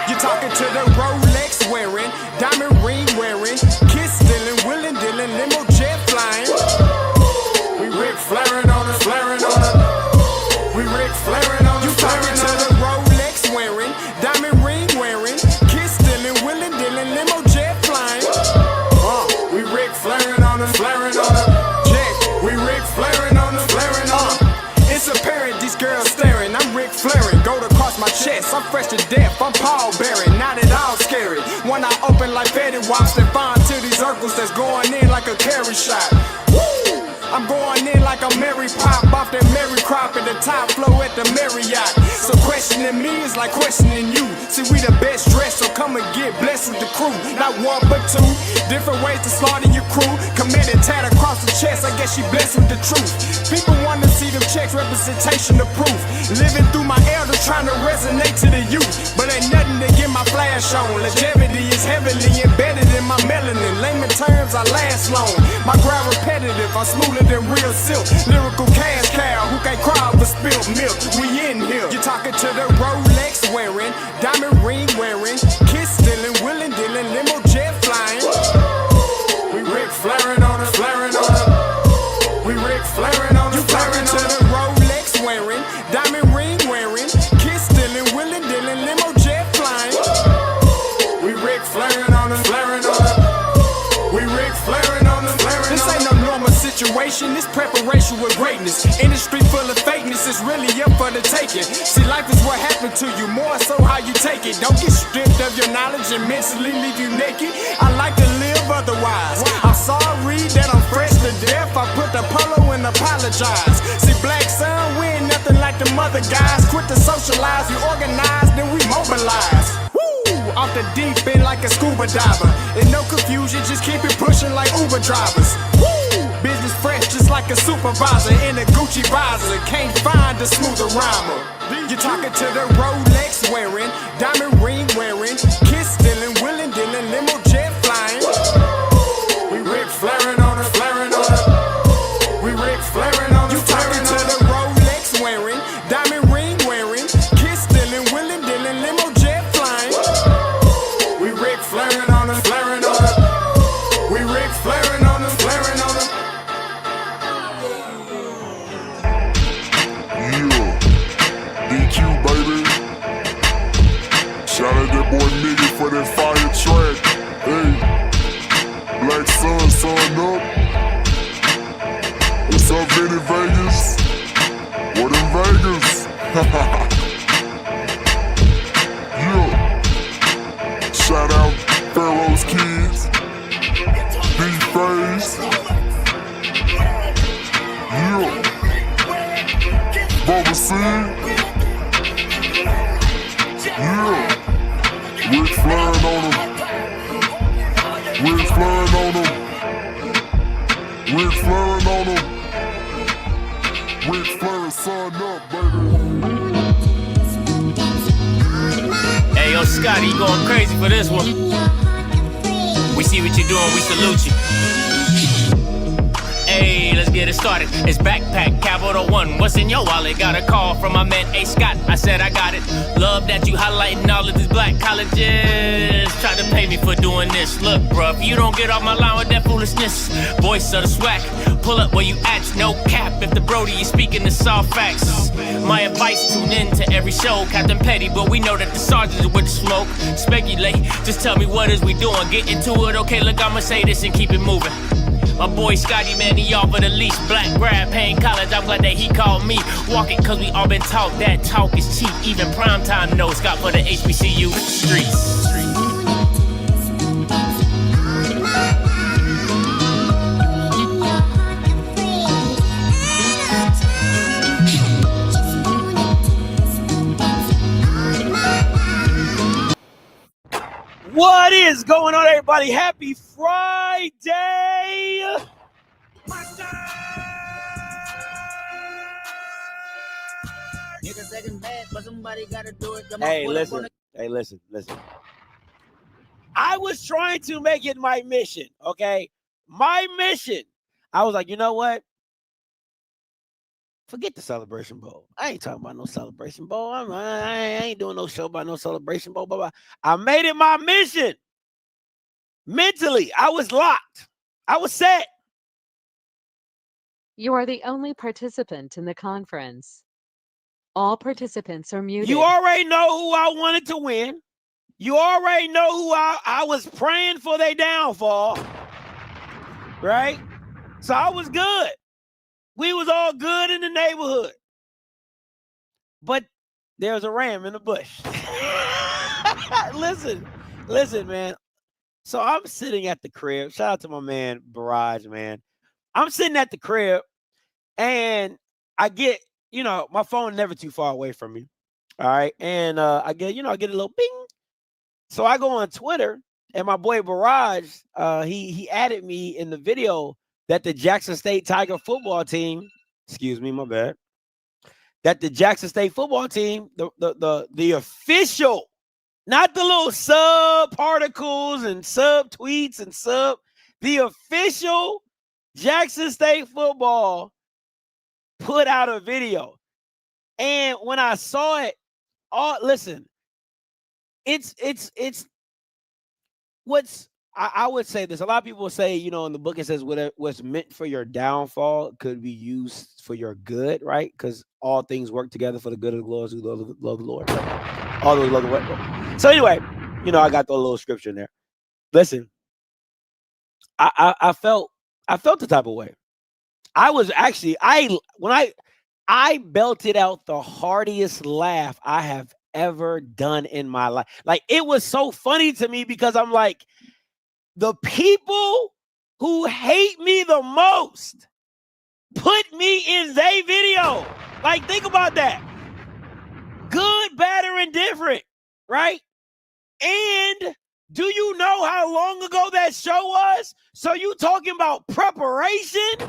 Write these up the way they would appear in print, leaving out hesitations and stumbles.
You talking to the Rolex wearing, diamond ring wearing, kiss stealing, willing dealing, limo jet flying. We Rick flaring on us, flaring on us. We Rick flaring on us. You talking to the Rolex wearing, diamond ring wearing, kiss stealing, willing dealing, limo jet flying. We Rick flaring on us, flaring on us. Jet, we Rick flaring on us, flaring on us. It's apparent these girls staring. I'm Rick flaring, gold across my chest. I'm fresh to death. I'm Paul Bearing, not at all scary. When I open like Betty Wops, then find to these circles that's going in like a carry shot. Woo! I'm going in like a Mary Pop off that Mary Crop at the top flow at the Marriott. So questioning me is like questioning you. See, we the best dressed, so come and get blessed with the crew. Not one but two, different ways to slaughter your crew. Committed tat across the chest, I guess she blessed with the truth. People want to see them checks, representation of proof. Living through my elders trying to resonate to the youth. But ain't nothing to get my flash on. Longevity is heavily embedded in my melanin. Layman terms, I last long. My grind repetitive, I'm smoother than real silk. Lyrical cash cow who can't cry over spilled milk. We in here. You talking to the Rolex wearing, diamond ring wearing, kiss stealing, willing dealing, limo jet flying. We Rick flaring on us, flaring on us. We Rick flaring on us. You talking to the Rolex wearing, diamond ring wearing, kiss stealing, willing dealing, limo jet flying. We Rick flaring on us, flaring on us. We Rick flaring on us, flaring on us. This ain't no normal situation, this preparation with greatness. Industry full of fakeness, it's really up for the taking. See, life is what happened to you, more so how you take it. Don't get stripped of your knowledge and mentally leave you naked. I like to live otherwise. I'm sorry that I'm fresh to death. I put the polo and apologize. See, black son, we ain't nothing like the mother guys. Quit to socialize, we organize, then we mobilize. Off the deep end like a scuba diver. And no confusion, just keep it pushing like Uber drivers. Woo! Business fresh just like a supervisor in a Gucci visor. Can't find a smoother rhymer. You talking to the Rolex wearing, diamond ring wearing, kiss stealing, willing dealing, limo jet flying. We Rick flaring on us, flaring on us. We Rick flaring on us. You talking to the Rolex wearing, diamond ring wearing, kiss stealing, willing dealing, limo jet flying. We Rick flaring on us, flaring on us. We Rick flaring on us, flaring on us. Yeah, DQ baby. Shout out that boy Nigga for that fire track. Hey, Black Sun, sun up. What's up, Vinny Vegas? What in Vegas? Yeah. Shout out Pharaoh's Kids, D-Phase, yeah, Bubba C, yeah, Rick flaring on them, Rick flaring on them, Rick flaring on them, Rick flaring, sun up, baby. Hey, yo, Scotty, you going crazy for this one. We see what you're doing, we salute you. Hey, let's get it started. It's Backpack Capital One. What's in your wallet? Got a call from my man A. Scott. I said I got it. Love that you highlighting all of these black colleges. Try to pay me for doing this. Look, bruh, if you don't get off my line with that foolishness, voice of the swag, pull up where you at, no cap. If the Brody is speaking the soft facts, my advice, tune in to every show. Captain Petty, but we know that the sergeants are with the smoke. Speculate, just tell me what is we doing. Get into it, okay, look, I'ma say this and keep it moving. My boy Scotty, man, he off for the leash. Black grad, paying college, I'm glad that he called me. Walk it, cause we all been taught that talk is cheap. Even primetime knows Scott for the HBCU streets. What is going on, everybody? Happy Friday! Hey, listen. I was trying to make it my mission, okay? My mission. I was like, you know what? Forget the Celebration Bowl. I ain't talking about no Celebration Bowl. I ain't doing no show about no Celebration Bowl. Blah. I made it my mission. Mentally, I was locked. I was set. You are the only participant in the conference. All participants are muted. You already know who I wanted to win. You already know who I was praying for their downfall. Right? So I was good. We was all good in the neighborhood. But there's a ram in the bush. Listen, man. So I'm sitting at the crib. Shout out to my man, Barrage, man. I'm sitting at the crib and I get, my phone never too far away from me. All right. And I get a little bing. So I go on Twitter and my boy Barrage, he added me in the video that the Jackson State Tiger football team, excuse me, my bad, that the Jackson State football team, the official, not the little sub particles and sub tweets and the official Jackson State football put out a video. And when I saw it, listen, it's what's, I would say this. A lot of people say, in the book, it says what's meant for your downfall could be used for your good, right? Because all things work together for the good of the Lord who love the Lord. Right? All those love the Lord. So anyway, I got the little scripture in there. Listen, I felt the type of way. I was actually, when I belted out the hardiest laugh I have ever done in my life. Like, it was so funny to me because I'm like, the people who hate me the most put me in their video. Like, think about that. Good, bad, or indifferent, right? And do you know how long ago that show was? So you talking about preparation?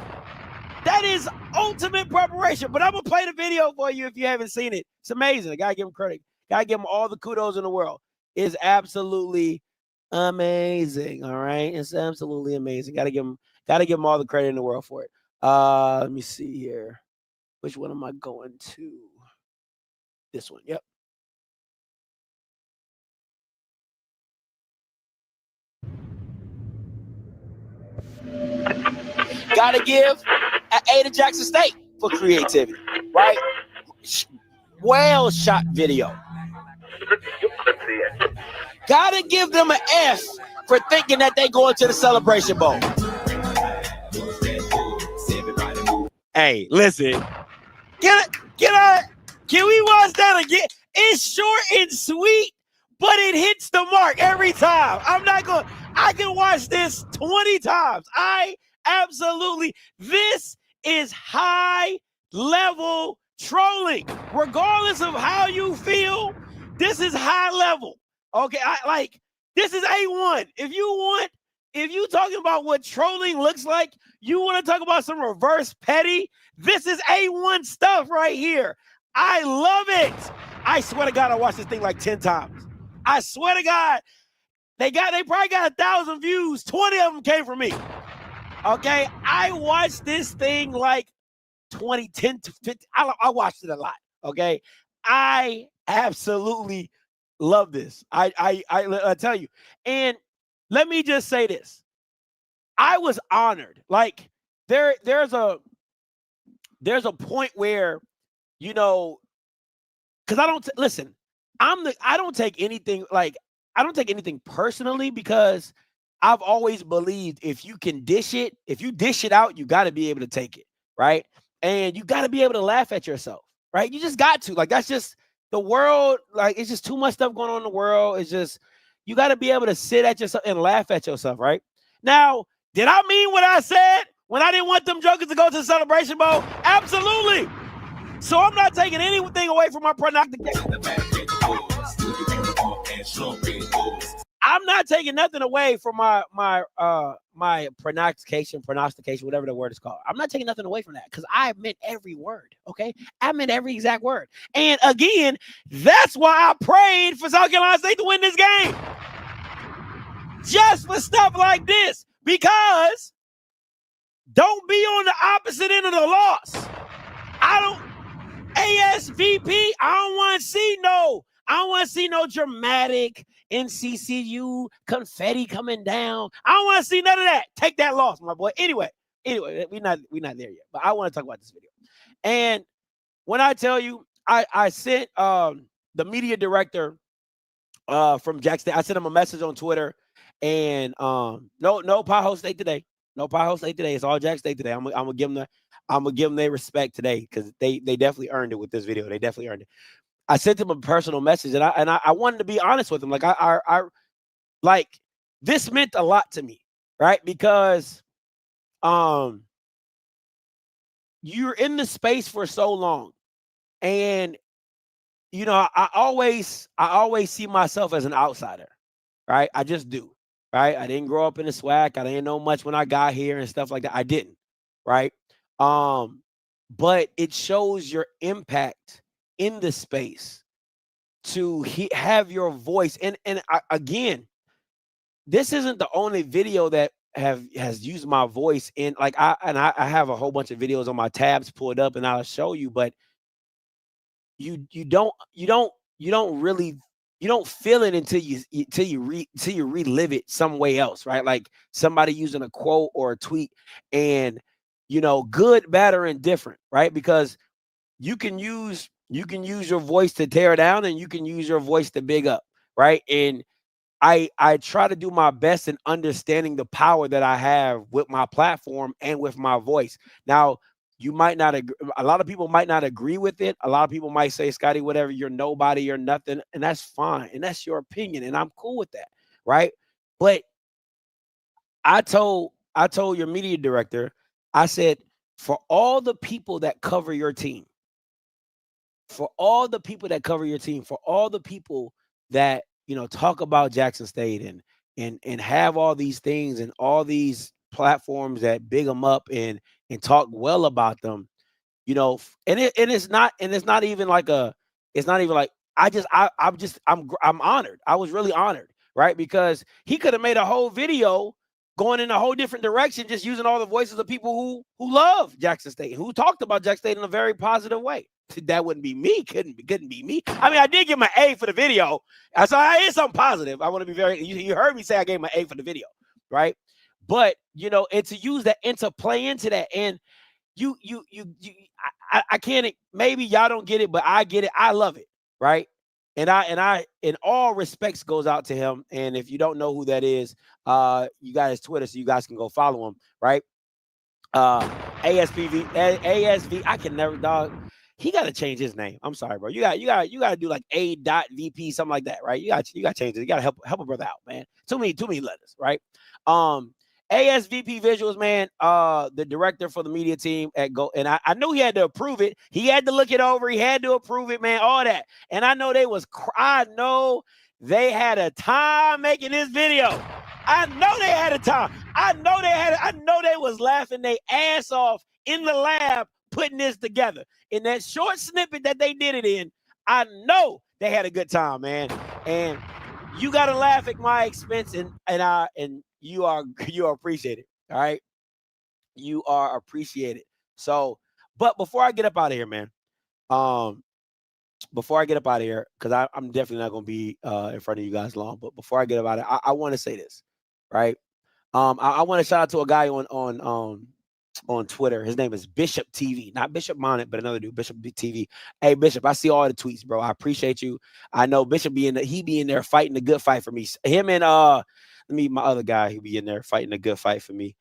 That is ultimate preparation. But I'm going to play the video for you if you haven't seen it. It's amazing. I got to give him credit. Got to give him all the kudos in the world. It's absolutely amazing. All right. It's absolutely amazing. Got to give him all the credit in the world for it. Let me see here. Which one am I going to? This one. Yep. Got to give an A to Jackson State for creativity, right? Well shot video. Got to give them an F for thinking that they going to the Celebration Bowl. Hey, listen. Get on. Can we watch that again? It's short and sweet, but it hits the mark every time. I can watch this 20 times. This is high level trolling. Regardless of how you feel, this is high level. Okay, this is A1. If you talking about what trolling looks like, you want to talk about some reverse petty, this is A1 stuff right here. I love it. I swear to God, I watched this thing like 10 times. I swear to God, they probably got 1,000 views. 20 of them came from me. Okay, I watched this thing like 10 to 50. I watched it a lot. Okay, I absolutely love this. I tell you. And let me just say this. I was honored. Like, there's a point where, because I don't take anything personally, because I've always believed if you dish it out, you got to be able to take it, right? And you got to be able to laugh at yourself, right? You just got to. Like, that's just the world. Like, it's just too much stuff going on in the world. It's just, you got to be able to sit at yourself and laugh at yourself, right? Now, did I mean what I said when I didn't want them jokers to go to the Celebration Bowl? Absolutely. So I'm not taking anything away from my prognostication. I'm not taking nothing away from my prognostication, whatever the word is called. I'm not taking nothing away from that, because I meant every word, okay? I meant every exact word. And again, that's why I prayed for South Carolina State to win this game. Just for stuff like this. Because don't be on the opposite end of the loss. I don't ASVP. I don't want to see no dramatic NCCU confetti coming down. I don't want to see none of that. Take that loss, my boy. Anyway, we're not there yet. But I want to talk about this video. And when I tell you, I sent the media director from Jack State. I sent him a message on Twitter, and no Pahos State today. No Pahos State today. It's all Jack State today. I'm gonna give them their respect today, because they definitely earned it with this video. They definitely earned it. I sent him a personal message, and I wanted to be honest with him. Like I like, this meant a lot to me, right? Because you're in the space for so long, and you know, I always see myself as an outsider, right? I just do, right? I didn't grow up in the SWAC. I didn't know much when I got here and stuff like that. I didn't, right? But it shows your impact in the space to have your voice. And again, this isn't the only video that has used my voice in. Like I have a whole bunch of videos on my tabs pulled up, and I'll show you, but you don't feel it until you relive it some way else, right? Like somebody using a quote or a tweet, and you know, good, bad, or indifferent, right? Because you can use your voice to tear down, and you can use your voice to big up, right? And I try to do my best in understanding the power that I have with my platform and with my voice. Now, you might not agree. A lot of people might not agree with it. A lot of people might say, Scotty, whatever, you're nobody, you're nothing. And that's fine. And that's your opinion. And I'm cool with that. Right. But I told your media director, I said, for all the people that cover your team, for all the people that, you know, talk about Jackson State and have all these things and all these platforms that big them up and talk well about them, you know, and it's not even like I'm honored. I was really honored, right? Because he could have made a whole video going in a whole different direction, just using all the voices of people who love Jackson State, who talked about Jackson State in a very positive way. That wouldn't be me. Couldn't be me. I mean, I did give him an A for the video. So it's something positive. I want to be you heard me say I gave him an A for the video, right? But you know, and to use that and to play into that, and I can't, maybe y'all don't get it, but I get it. I love it, right? And I in all respects goes out to him. And if you don't know who that is, you got his Twitter, so you guys can go follow him, right? ASV. I can never, dog. He got to change his name. I'm sorry, bro. You got to do like A.VP, something like that, right? You got to change it. You got to help a brother out, man. Too many letters, right? ASVP Visuals, man, the director for the media team at Go, and I knew he had to approve it. He had to look it over. He had to approve it, man, all that. And I know I know they had a time making this video. I know they had a time. I know they was laughing their ass off in the lab putting this together. In that short snippet that they did it in, I know they had a good time, man. And you got to laugh at my expense, and you are appreciated. All right. You are appreciated. So, but before I get up out of here, man, because I'm definitely not going to be in front of you guys long, but before I get up out of it, I want to say this, right? I want to shout out to a guy on Twitter. His name is Bishop TV, not Bishop Monet, but another dude, Bishop TV. Hey, Bishop, I see all the tweets, bro. I appreciate you. I know Bishop be in there fighting the good fight for me. Him and my other guy, he be in there fighting a good fight for me.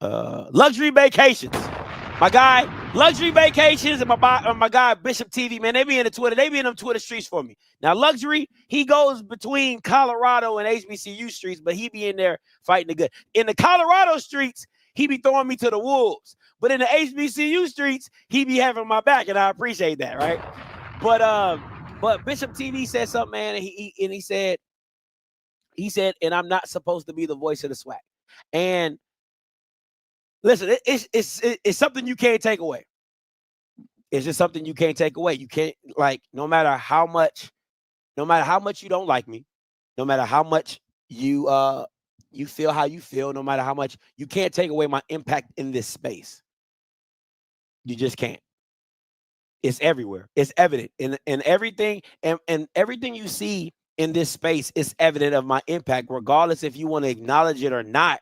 Luxury Vacations. My guy, Luxury Vacations, and my guy, Bishop TV, man, they be in them Twitter streets for me. Now, Luxury, he goes between Colorado and HBCU streets, but he be in there fighting the good. In the Colorado streets, he be throwing me to the wolves. But in the HBCU streets, he be having my back, and I appreciate that, right? But Bishop TV said something, man, and he said, and I'm not supposed to be the voice of the SWAC. And listen, it's something you can't take away. It's just something you can't take away. You can't, like, no matter how much you don't like me, no matter how much you feel how you feel, no matter how much, you can't take away my impact in this space. You just can't. It's everywhere. It's evident in everything, and everything you see in this space is evident of my impact, regardless if you want to acknowledge it or not.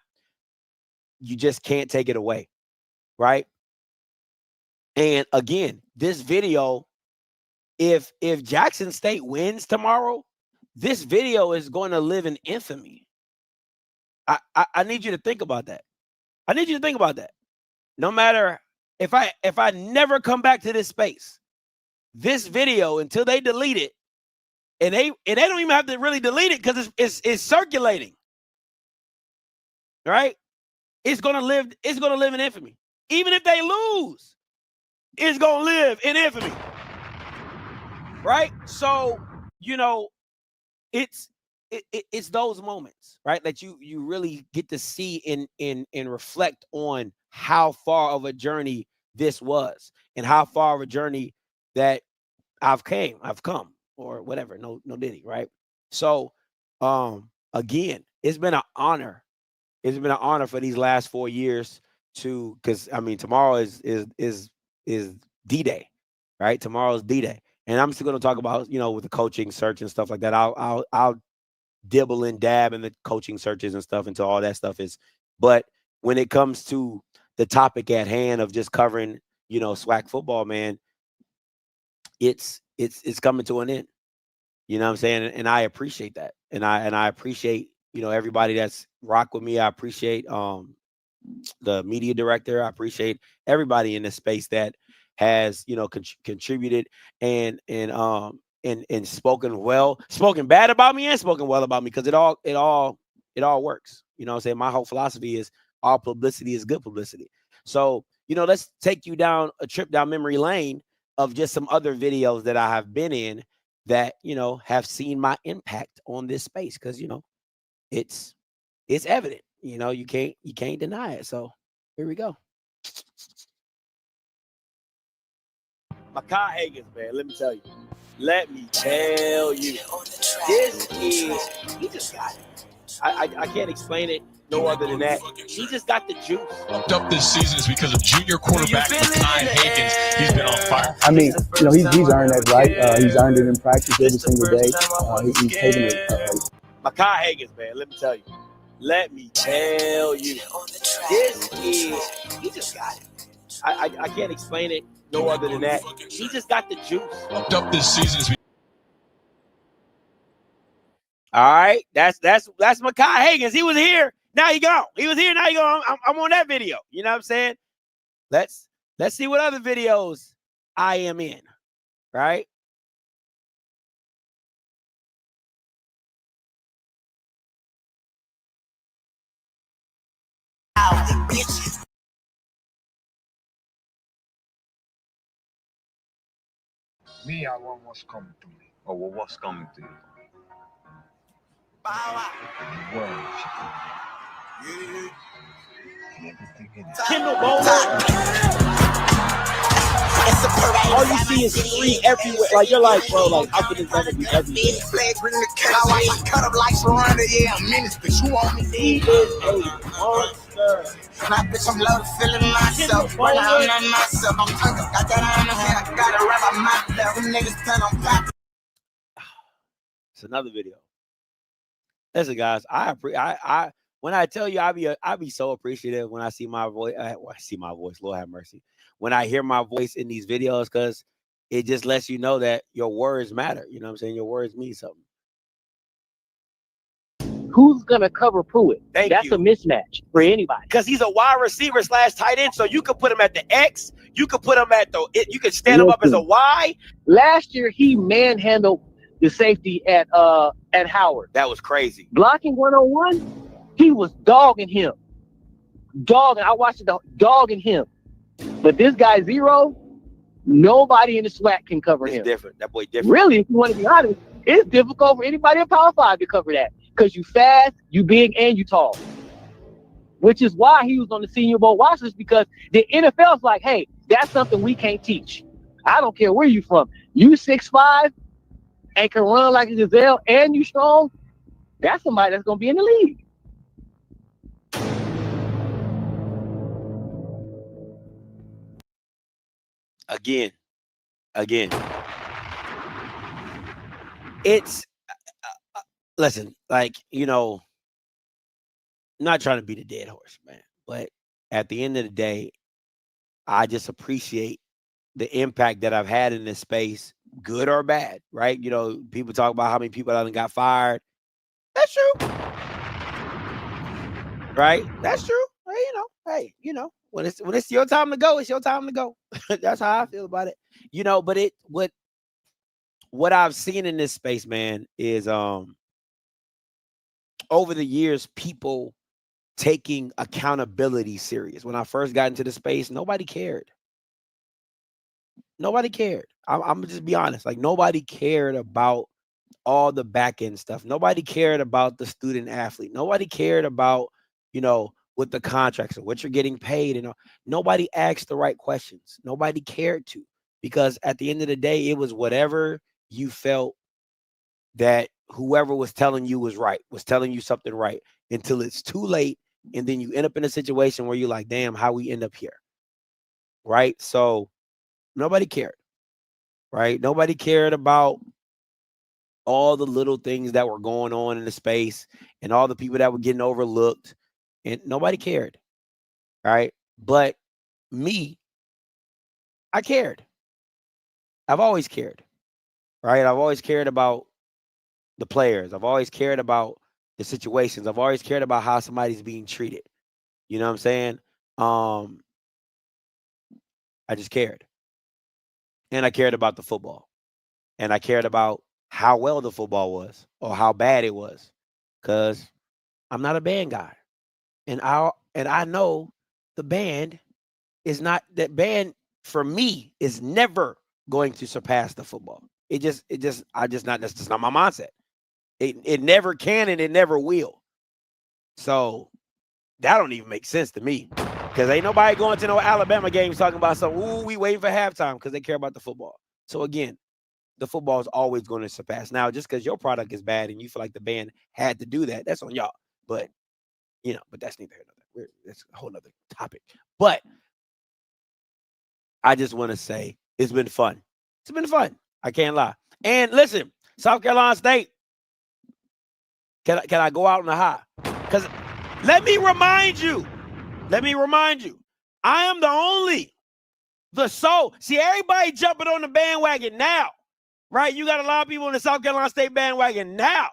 You just can't take it away, right? And again, this video, if Jackson State wins tomorrow, this video is going to live in infamy. I need you to think about that. I need you to think about that. No matter if I never come back to this space, this video, until they delete it, and they don't even have to really delete it because it's circulating, right? It's gonna live in infamy. Even if they lose, it's gonna live in infamy, right? So it's those moments, right, that you really get to see and reflect on how far of a journey this was, and how far of a journey that I've come, or whatever. No Diddy, right? So again, it's been an honor. It's been an honor for these last 4 years because I mean, tomorrow is D-Day, right? Tomorrow's D-Day. And I'm still going to talk about, with the coaching search and stuff like that. I'll dibble and dab in the coaching searches and stuff until all that stuff is. But when it comes to the topic at hand of just covering, SWAC football, man, it's coming to an end. You know what I'm saying? And I appreciate that. And I appreciate, everybody that's rock with me. I appreciate the media director. I appreciate everybody in this space that has, contributed and spoken bad about me and spoken well about me, because it all works. You know what I'm saying? My whole philosophy is all publicity is good publicity. So, let's take you down a trip down memory lane of just some other videos that I have been in that, have seen my impact on this space. Cause it's evident, you can't deny it. So here we go. Makai Higgins, man, let me tell you, this is, he just got it. I can't explain it no other than that. He just got the juice. Up this season is because of junior quarterback Makai Higgins. He's been on fire. I mean, he's earned that, right? He's earned it in practice every single day. He's taking it. Makai Higgins, man, let me tell you, this is, he just got it. I can't explain it no other than that. He just got the juice. Up this season is. All right, that's Makai Higgins. He was here, now he gone. He was here, now he gone. I'm on that video. You know what I'm saying? Let's see what other videos I am in, right? Me, I want what's coming to me. Or what's coming to you? Well, everything in it. Kendall Bowman. All you see is free everywhere. Like, you're like, bro, like, how could this never be everywhere? He is a monster. My bitch, I'm loaded, feeling myself. When I'm not myself, I'm talking. Got that on the hand, I got it right by my belt. Them niggas turn on pop. It's another video. Listen, guys, I when I tell you, I be so appreciative when I see my voice. I see my voice. Lord have mercy. When I hear my voice in these videos, because it just lets you know that your words matter. You know what I'm saying? Your words mean something. Who's gonna cover Pruitt? That's you. A mismatch for anybody. Because he's a wide receiver / tight end, so you could put him at the X. You could put him at you could stand him up as a Y. Last year he manhandled the safety at Howard. That was crazy. Blocking 101, he was dogging him. I watched it, dogging him. But this guy Zero, nobody in the SWAC can cover him. It's different. That boy different. Really, if you want to be honest, it's difficult for anybody in Power 5 to cover that. Because you fast, you big, and you tall. Which is why he was on the Senior Bowl watch list, because the NFL's like, hey, that's something we can't teach. I don't care where you from. You 6'5" and can run like a gazelle and you strong, that's somebody that's going to be in the league. again, it's listen, like, you know, I'm not trying to beat a dead horse, man, but at the end of the day, I just appreciate the impact that I've had in this space, good or bad, right? You know, people talk about how many people that got fired. That's true, right? That's true. Well, you know, hey, you know, when it's your time to go, it's your time to go. That's how I feel about it. You know, but what I've seen in this space, man, is over the years, people taking accountability serious. When I first got into the space, nobody cared. Nobody cared. I'm gonna just be honest. Like, nobody cared about all the back end stuff. Nobody cared about the student athlete. Nobody cared about, you know, what the contracts are, what you're getting paid, and nobody asked the right questions. Nobody cared to, because at the end of the day, it was whatever you felt that whoever was telling you was right, was telling you something right, until it's too late, and then you end up in a situation where you're like, damn, how we end up here, right? So nobody cared, right? Nobody cared about all the little things that were going on in the space and all the people that were getting overlooked, and nobody cared, right? But me, I cared. I've always cared, right? I've always cared about the players. I've always cared about the situations. I've always cared about how somebody's being treated. You know what I'm saying? I just cared. And I cared about the football. And I cared about how well the football was or how bad it was. Because I'm not a band guy. And I know the band is not, that band for me is never going to surpass the football. That's just not my mindset. It never can, and it never will. So that don't even make sense to me, because ain't nobody going to no Alabama games talking about we waiting for halftime, because they care about the football. So again, the football is always going to surpass. Now, just because your product is bad and you feel like the band had to do that, that's on y'all. But you know, but that's neither here nor there. That's a whole nother topic. But I just want to say it's been fun. It's been fun. I can't lie. And listen, South Carolina State. Can I go out on a high? Because let me remind you, I am see, everybody jumping on the bandwagon now, right? You got a lot of people in the South Carolina State bandwagon now.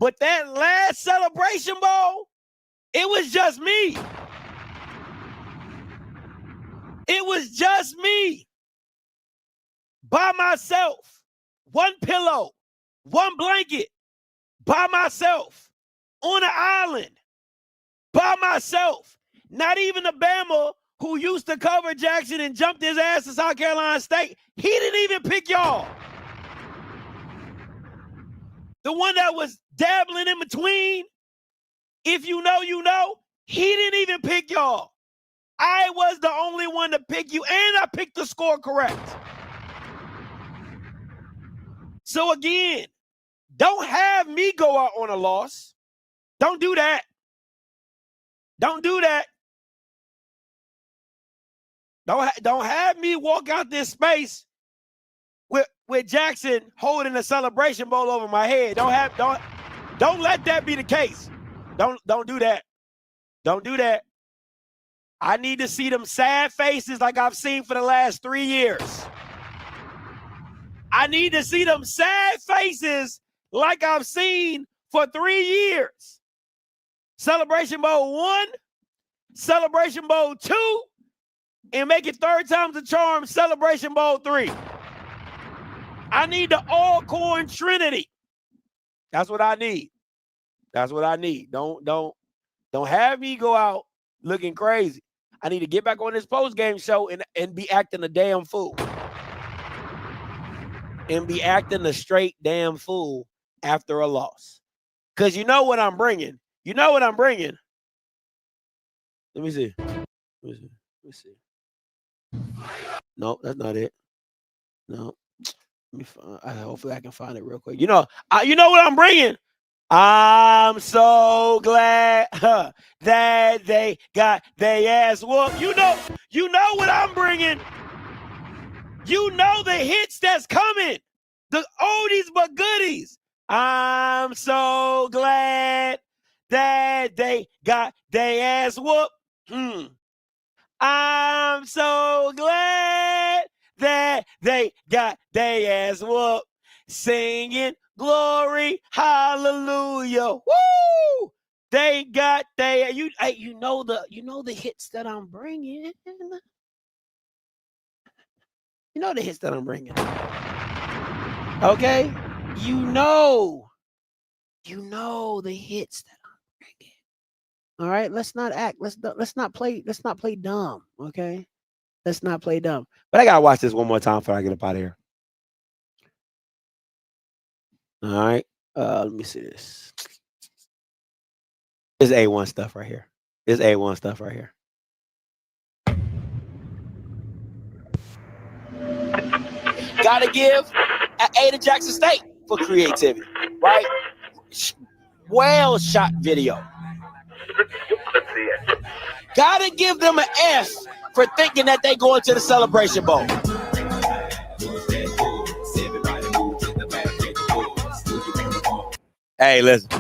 But that last Celebration Bowl, it was just me. It was just me. By myself. One pillow. One blanket. By myself. On an island. By myself. Not even the Bama who used to cover Jackson and jumped his ass to South Carolina State. He didn't even pick y'all. The one that was dabbling in between. If you know, you know. He didn't even pick y'all. I was the only one to pick you, and I picked the score correct. So again, don't have me go out on a loss. Don't do that. Don't do that. Don't have me walk out this space with Jackson holding a Celebration Bowl over my head. Don't let that be the case. Don't do that. Don't do that. I need to see them sad faces like I've seen for the last 3 years. I need to see them sad faces like I've seen for 3 years. Celebration Bowl 1, Celebration Bowl 2, and make it third time's a charm, Celebration Bowl 3. I need the all-corn trinity. That's what I need. That's what I need. Don't have me go out looking crazy. I need to get back on this post-game show and be acting a damn fool. And be acting a straight damn fool after a loss. Because you know what I'm bringing. You know what I'm bringing. Let me see. No, that's not it. No. Let me find. Hopefully I can find it real quick. You know what I'm bringing. I'm so glad that they got their ass whooped. You know what I'm bringing. You know the hits that's coming. The oldies but goodies. I'm so glad that they got their ass whooped. I'm so glad that they got their ass whooped. Singing glory, hallelujah. Woo! They got their you know the hits that I'm bringing. You know the hits that I'm bringing. Okay? You know the hits that I'm bringing. All right, let's not act. Let's not play dumb. Okay, let's not play dumb. But I gotta watch this one more time before I get up out of here. All right, let me see this. This is A1 stuff right here. This is A1 stuff right here. Gotta give an A to Jackson State for creativity, right? Well shot video. Gotta give them an F for thinking that they go into the Celebration Bowl. Hey, listen.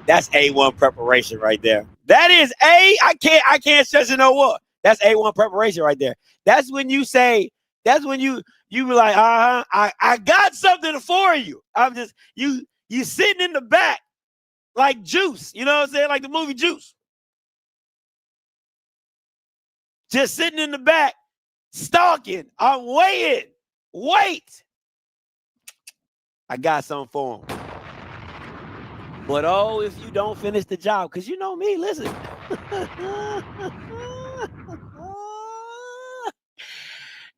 That's A1 preparation right there. That is I can't stress it no more. That's A1 preparation right there. That's when you say, that's when you be like, I got something for you. I'm just, you sitting in the back like Juice. You know what I'm saying? Like the movie Juice. Just sitting in the back, stalking. I'm waiting. Wait. I got something for him. But oh, if you don't finish the job, because you know me, listen.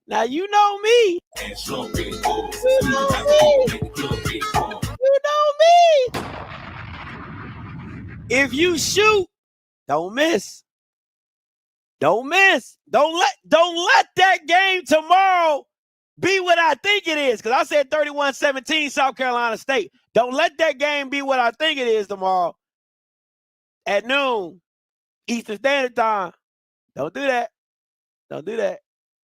Now you know me. You know me. If you shoot, don't miss. Don't miss. Don't let that game tomorrow be what I think it is. Because I said 31-17 South Carolina State. Don't let that game be what I think it is tomorrow at noon Eastern Standard Time. Don't do that. Don't do that.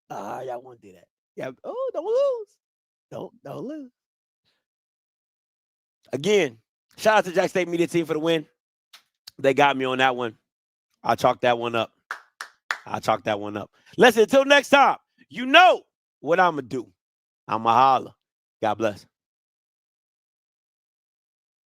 Y'all won't do that. Yeah. Oh, don't lose. Don't lose. Again, shout out to Jack State Media Team for the win. They got me on that one. I'll chalk that one up. Listen, until next time, you know what I'm going to do. I'm going to holler. God bless.